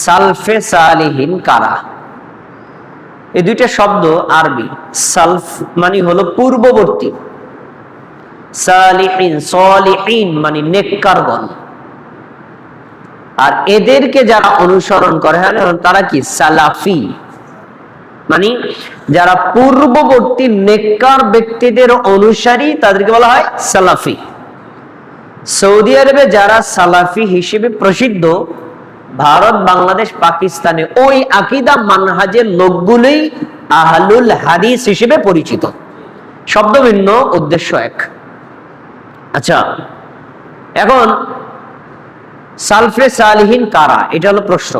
সালফে সালিহিন কারা? এই দুইটা শব্দ আরবি। সালফ মানে হলো পূর্ববর্তী, সালিহিন সলিহিন মানে নেককারগণ। আর এদেরকে যারা অনুসরণ করে তারা কি? সালাফি, মানে যারা পূর্ববর্তী নেককার ব্যক্তিদের অনুসারী তাদেরকে বলা হয় সালাফি। সৌদি আরবে যারা সালাফি হিসেবে প্রসিদ্ধ, ভারত, বাংলাদেশ, পাকিস্তানে ওই আকীদা মানহাজের লোকগুলোই আহলুল হাদিস হিসেবে পরিচিত। শব্দ ভিন্ন, উদ্দেশ্য এক। আচ্ছা, এখন সালফে সালিহিন কারা, এটা হলো প্রশ্ন।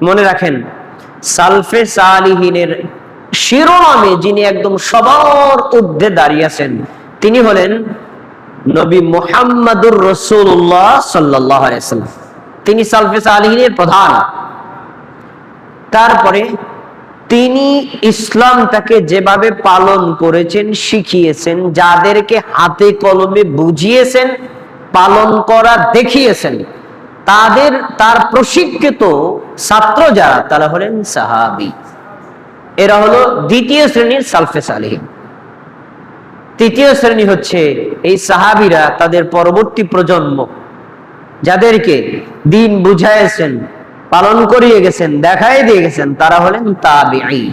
মনে রাখেন, সালফে সালিহিনের শিরোনামে যিনি একদম সবার ঊর্ধ্বে দাঁড়িয়ে আছেন তিনি হলেন নবী মুহাম্মদুর রাসূলুল্লাহ সাল্লাল্লাহু আলাইহি ওয়াসাল্লাম। তিনি সালফে সালিহিনের প্রধান। তারপরে তিনি ইসলামটাকে যেভাবে পালন করেছেন, শিখিয়েছেন, যাদেরকে হাতে কলমে বুঝিয়েছেন, পালন করা দেখিয়েছেন, তার প্রশিক্ষিত ছাত্র যারা, তারা হলেন সাহাবী। এরা হলো দ্বিতীয় শ্রেণীর সালফে সালিহিন। তৃতীয় শ্রেণী হচ্ছে এই সাহাবীরা, তাদের পরবর্তী প্রজন্ম, যাদেরকে দ্বীন বুঝাইয়েছেন, পালন করিয়ে গেছেন, দেখাই দিয়ে গেছেন, তারা হলেন তাবেঈ।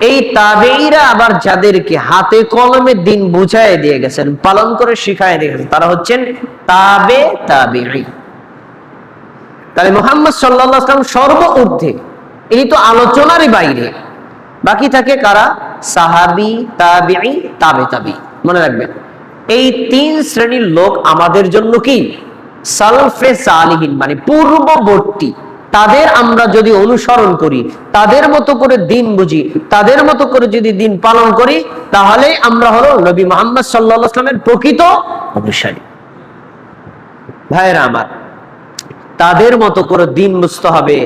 এই তাবেঈরা আবার যাদেরকে হাতে কলমে দ্বীন বুঝাই দিয়ে গেছেন, পালন করে শিখাই দিয়ে গেছেন, তারা হচ্ছেন তাবেঈ। তাহলে মুহাম্মদ সাল্লাল্লাহু আলাইহি ওয়াসাল্লাম সর্ব ঊর্ধ্বে, ইনি তো আলোচনারই বাইরে। বাকি থাকে কারা? সাহাবী, তাবেঈ, তাবেঈ। মনে রাখবেন, এই তিন শ্রেণীর লোক আমাদের জন্য কি? সালফে সালিহিন, মানে পূর্ববর্তী। তাদের আমরা যদি অনুসরণ করি, তাদের মতো করে দ্বীন বুঝি, তাদের মতো করে যদি দ্বীন পালন করি, তাহলে আমরা হলো নবী মুহাম্মদ সাল্লাল্লাহু আলাইহি ওয়াসাল্লামের প্রকৃত অনুসারী। ভাইরা আমার, তাদের মতো করে দ্বীন বুঝতে হবে,